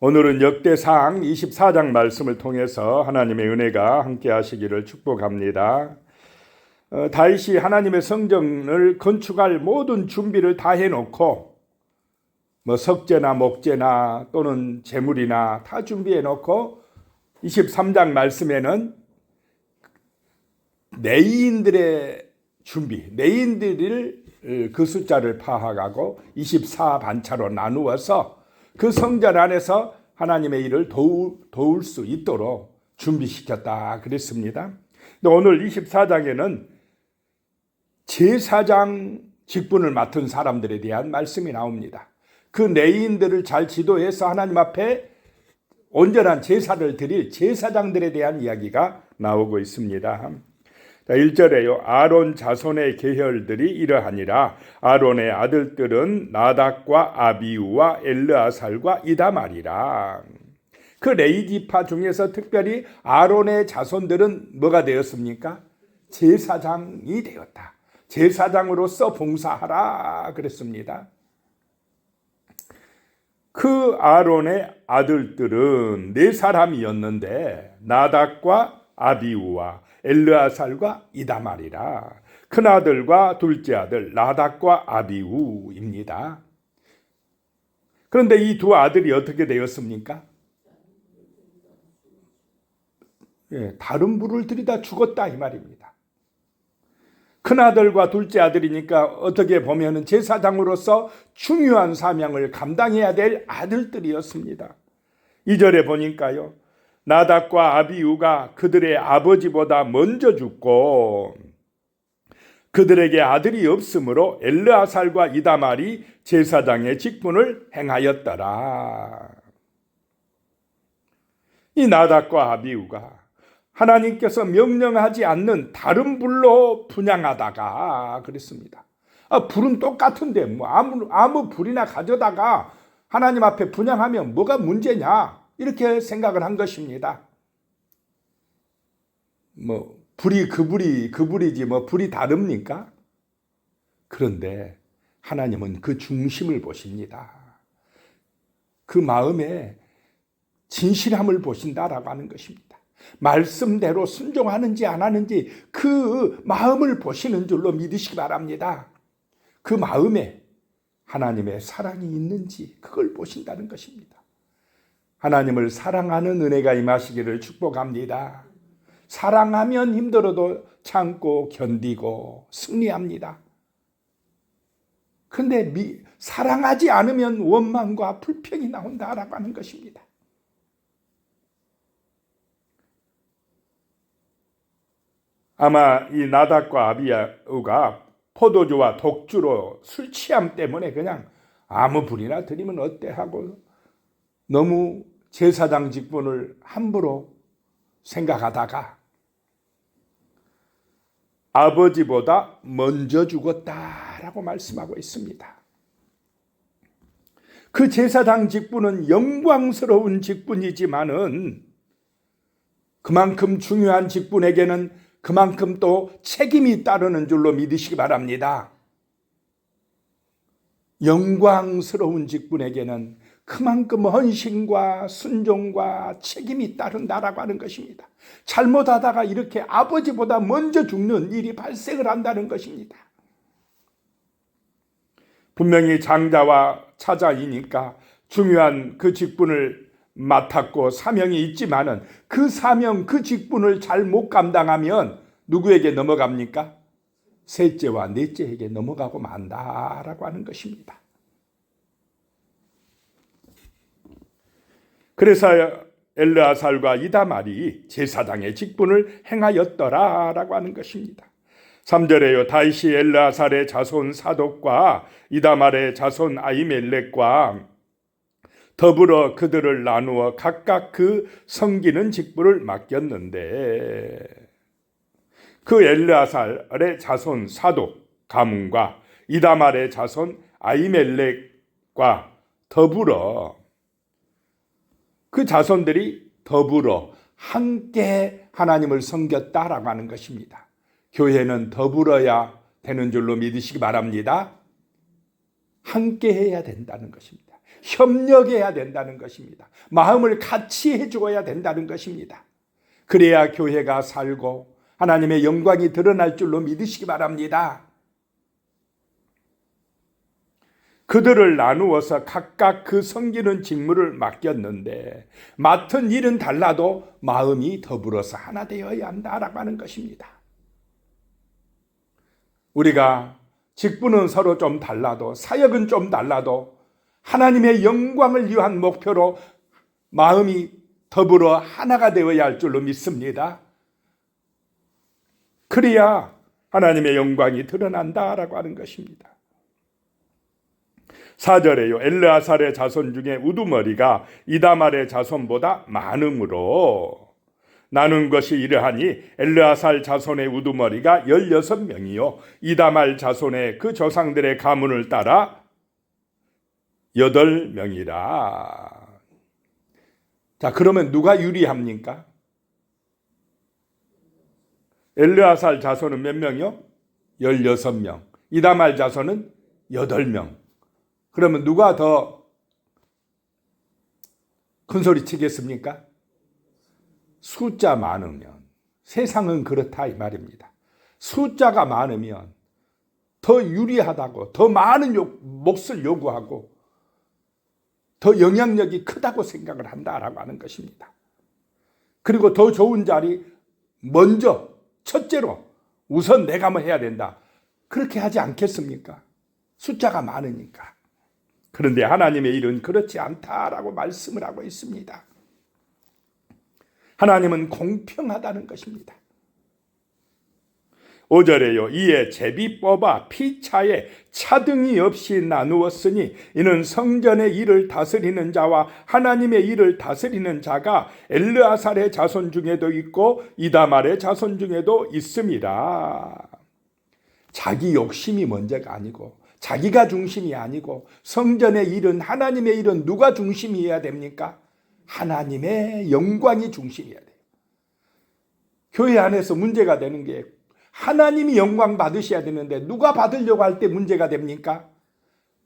오늘은 역대상 24장 말씀을 통해서 하나님의 은혜가 함께 하시기를 축복합니다. 다윗이 하나님의 성전을 건축할 모든 준비를 다 해놓고 석재나 목재나 또는 재물이나 다 준비해놓고 23장 말씀에는 레위인들의 준비, 레위인들을 그 숫자를 파악하고 24반차로 나누어서 그 성전 안에서 하나님의 일을 도울 수 있도록 준비시켰다 그랬습니다. 근데 오늘 24장에는 제사장 직분을 맡은 사람들에 대한 말씀이 나옵니다. 그 레위인들을 잘 지도해서 하나님 앞에 온전한 제사를 드릴 제사장들에 대한 이야기가 나오고 있습니다. 1절에요. 아론 자손의 계혈들이 이러하니라. 아론의 아들들은 나답과 아비우와 엘르아살과 이다말이라. 그 레위 지파 중에서 특별히 아론의 자손들은 뭐가 되었습니까? 제사장이 되었다. 제사장으로서 봉사하라 그랬습니다. 그 아론의 아들들은 4사람이었는데 나답과 아비우와 엘르아살과 이다말이라. 큰아들과 둘째 아들 나답과 아비우입니다. 그런데 이 두 아들이 어떻게 되었습니까? 다른 불을 들이다 죽었다 이 말입니다. 큰아들과 둘째 아들이니까 어떻게 보면 제사장으로서 중요한 사명을 감당해야 될 아들들이었습니다. 2절에 보니까요. 나답과 아비우가 그들의 아버지보다 먼저 죽고 그들에게 아들이 없으므로 엘르아살과 이다말이 제사장의 직분을 행하였더라. 이 나답과 아비우가 하나님께서 명령하지 않는 다른 불로 분향하다가 그랬습니다. 불은 똑같은데 아무 불이나 가져다가 하나님 앞에 분향하면 뭐가 문제냐 이렇게 생각을 한 것입니다. 불이 그 불이지 불이 다릅니까? 그런데 하나님은 그 중심을 보십니다. 그 마음에 진실함을 보신다라고 하는 것입니다. 말씀대로 순종하는지 안 하는지 그 마음을 보시는 줄로 믿으시기 바랍니다. 그 마음에 하나님의 사랑이 있는지 그걸 보신다는 것입니다. 하나님을 사랑하는 은혜가 임하시기를 축복합니다. 사랑하면 힘들어도 참고 견디고 승리합니다. 그런데 사랑하지 않으면 원망과 불평이 나온다라고 하는 것입니다. 아마 이 나답과 아비우가 포도주와 독주로 술 취함 때문에 그냥 아무 불이나 들이면 어때 하고 너무 제사장 직분을 함부로 생각하다가 아버지보다 먼저 죽었다라고 말씀하고 있습니다. 그 제사장 직분은 영광스러운 직분이지만은 그만큼 중요한 직분에게는 그만큼 또 책임이 따르는 줄로 믿으시기 바랍니다. 영광스러운 직분에게는 그만큼 헌신과 순종과 책임이 따른다라고 하는 것입니다. 잘못하다가 이렇게 아버지보다 먼저 죽는 일이 발생을 한다는 것입니다. 분명히 장자와 차자이니까 중요한 그 직분을 맡았고 사명이 있지만은 그 사명, 그 직분을 잘 못 감당하면 누구에게 넘어갑니까? 셋째와 넷째에게 넘어가고 만다라고 하는 것입니다. 그래서 엘르아살과 이다말이 제사장의 직분을 행하였더라라고 하는 것입니다. 3절에요. 다윗이 엘르아살의 자손 사독과 이다말의 자손 아히멜렉과 더불어 그들을 나누어 각각 그 섬기는 직분을 맡겼는데 그 엘르아살의 자손 사독 가문과 이다말의 자손 아히멜렉과 더불어 그 자손들이 더불어 함께 하나님을 섬겼다라고 하는 것입니다. 교회는 더불어야 되는 줄로 믿으시기 바랍니다. 함께 해야 된다는 것입니다. 협력해야 된다는 것입니다. 마음을 같이 해주어야 된다는 것입니다. 그래야 교회가 살고 하나님의 영광이 드러날 줄로 믿으시기 바랍니다. 그들을 나누어서 각각 그 섬기는 직무를 맡겼는데 맡은 일은 달라도 마음이 더불어서 하나 되어야 한다라고 하는 것입니다. 우리가 직분은 서로 좀 달라도 사역은 좀 달라도 하나님의 영광을 위한 목표로 마음이 더불어 하나가 되어야 할 줄로 믿습니다. 그래야 하나님의 영광이 드러난다라고 하는 것입니다. 4절에요. 엘르아살의 자손 중에 우두머리가 이다말의 자손보다 많으므로 나눈 것이 이러하니 엘르아살 자손의 우두머리가 16명이요 이다말 자손의 그 조상들의 가문을 따라 8명이라. 자, 그러면 누가 유리합니까? 엘르아살 자손은 몇 명이요? 16명. 이다말 자손은 8명. 그러면 누가 더 큰 소리 치겠습니까? 숫자 많으면 세상은 그렇다 이 말입니다. 숫자가 많으면 더 유리하다고, 더 많은 몫을 요구하고 더 영향력이 크다고 생각을 한다라고 하는 것입니다. 그리고 더 좋은 자리 먼저 첫째로 우선 내가 뭐 해야 된다. 그렇게 하지 않겠습니까? 숫자가 많으니까. 그런데 하나님의 일은 그렇지 않다라고 말씀을 하고 있습니다. 하나님은 공평하다는 것입니다. 5절에요. 이에 제비 뽑아 피차에 차등이 없이 나누었으니 이는 성전의 일을 다스리는 자와 하나님의 일을 다스리는 자가 엘르아살의 자손 중에도 있고 이다말의 자손 중에도 있음이라. 자기 욕심이 먼저가 아니고 자기가 중심이 아니고 성전의 일은 하나님의 일은 누가 중심이어야 됩니까? 하나님의 영광이 중심이어야 돼요. 교회 안에서 문제가 되는 게 하나님이 영광 받으셔야 되는데 누가 받으려고 할 때 문제가 됩니까?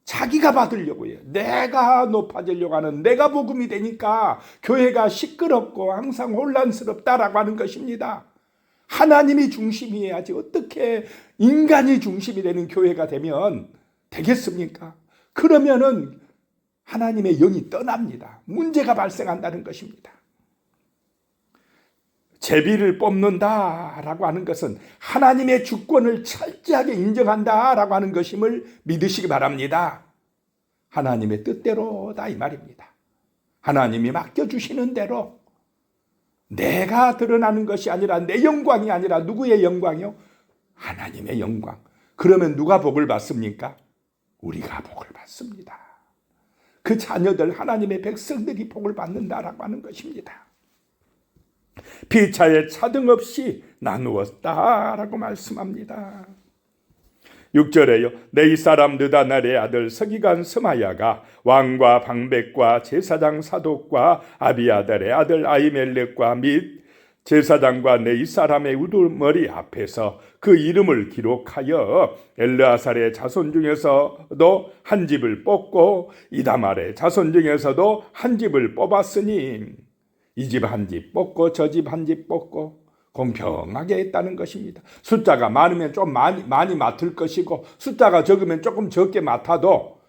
자기가 받으려고 해요. 내가 높아지려고 하는 내가 복음이 되니까 교회가 시끄럽고 항상 혼란스럽다라고 하는 것입니다. 하나님이 중심이어야지 어떻게 인간이 중심이 되는 교회가 되면 되겠습니까? 그러면은 하나님의 영이 떠납니다. 문제가 발생한다는 것입니다. 제비를 뽑는다라고 하는 것은 하나님의 주권을 철저하게 인정한다라고 하는 것임을 믿으시기 바랍니다. 하나님의 뜻대로다 이 말입니다. 하나님이 맡겨주시는 대로 내가 드러나는 것이 아니라 내 영광이 아니라 누구의 영광이요? 하나님의 영광. 그러면 누가 복을 받습니까? 우리가 복을 받습니다. 그 자녀들 하나님의 백성들이 복을 받는다라고 하는 것입니다. 피차에 차등 없이 나누었다라고 말씀합니다. 6절에요. 네이 사람 느다날의 아들 서기관 스마야가 왕과 방백과 제사장 사독과 아비아달의 아들 아히멜렉과 및 제사장과 네이 사람의 우두머리 앞에서 그 이름을 기록하여 엘르아살의 자손 중에서도 한 집을 뽑고 이다말의 자손 중에서도 한 집을 뽑았으니 이 집 한 집 뽑고 저 집 한 집 뽑고 공평하게 했다는 것입니다. 숫자가 많으면 좀 많이 맡을 것이고 숫자가 적으면 조금 적게 맡아도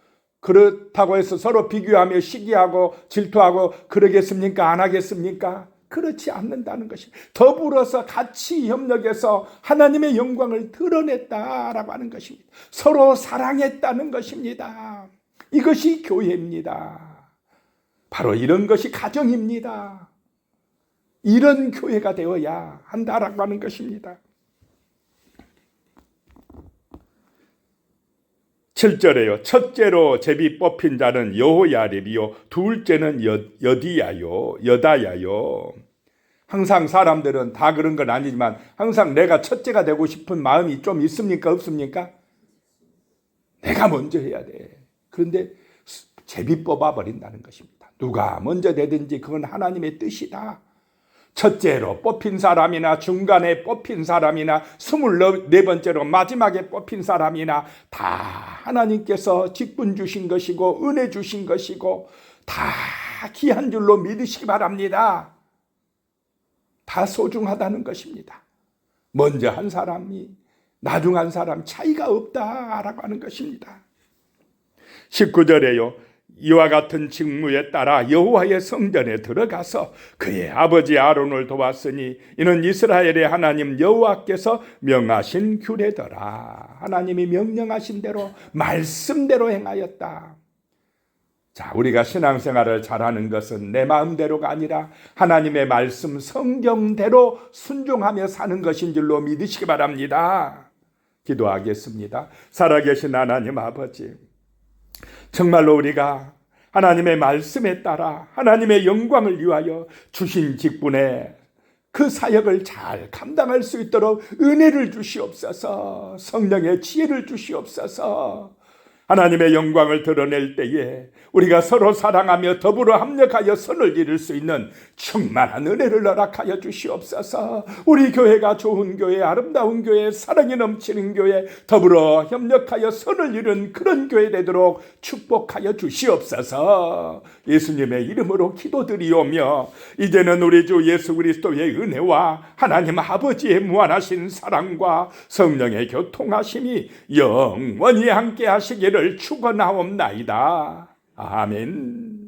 그렇다고 해서 서로 비교하며 시기하고 질투하고 그러겠습니까? 안 하겠습니까? 그렇지 않는다는 것입니다. 더불어서 같이 협력해서 하나님의 영광을 드러냈다라고 하는 것입니다. 서로 사랑했다는 것입니다. 이것이 교회입니다. 바로 이런 것이 가정입니다. 이런 교회가 되어야 한다라고 하는 것입니다. 7절에요. 첫째로 제비 뽑힌 자는 여호야립이요 둘째는 여다야요. 항상 사람들은 다 그런 건 아니지만 항상 내가 첫째가 되고 싶은 마음이 좀 있습니까? 없습니까? 내가 먼저 해야 돼. 그런데 제비 뽑아 버린다는 것입니다. 누가 먼저 되든지 그건 하나님의 뜻이다. 첫째로 뽑힌 사람이나 중간에 뽑힌 사람이나 24번째로 마지막에 뽑힌 사람이나 다 하나님께서 직분 주신 것이고 은혜 주신 것이고 다 귀한 줄로 믿으시기 바랍니다. 다 소중하다는 것입니다. 먼저 한 사람이 나중 한 사람 차이가 없다라고 하는 것입니다. 19절에요. 이와 같은 직무에 따라 여호와의 성전에 들어가서 그의 아버지 아론을 도왔으니 이는 이스라엘의 하나님 여호와께서 명하신 규례더라. 하나님이 명령하신 대로 말씀대로 행하였다. 자, 우리가 신앙생활을 잘하는 것은 내 마음대로가 아니라 하나님의 말씀 성경대로 순종하며 사는 것인 줄로 믿으시기 바랍니다. 기도하겠습니다. 살아계신 하나님 아버지, 정말로 우리가 하나님의 말씀에 따라 하나님의 영광을 위하여 주신 직분에 그 사역을 잘 감당할 수 있도록 은혜를 주시옵소서. 성령의 지혜를 주시옵소서. 하나님의 영광을 드러낼 때에 우리가 서로 사랑하며 더불어 합력하여 선을 이룰 수 있는 충만한 은혜를 허락하여 주시옵소서. 우리 교회가 좋은 교회, 아름다운 교회, 사랑이 넘치는 교회, 더불어 협력하여 선을 이룬 그런 교회 되도록 축복하여 주시옵소서. 예수님의 이름으로 기도드리오며 이제는 우리 주 예수 그리스도의 은혜와 하나님 아버지의 무한하신 사랑과 성령의 교통하심이 영원히 함께 하시기를 축원하옵나이다. 아멘.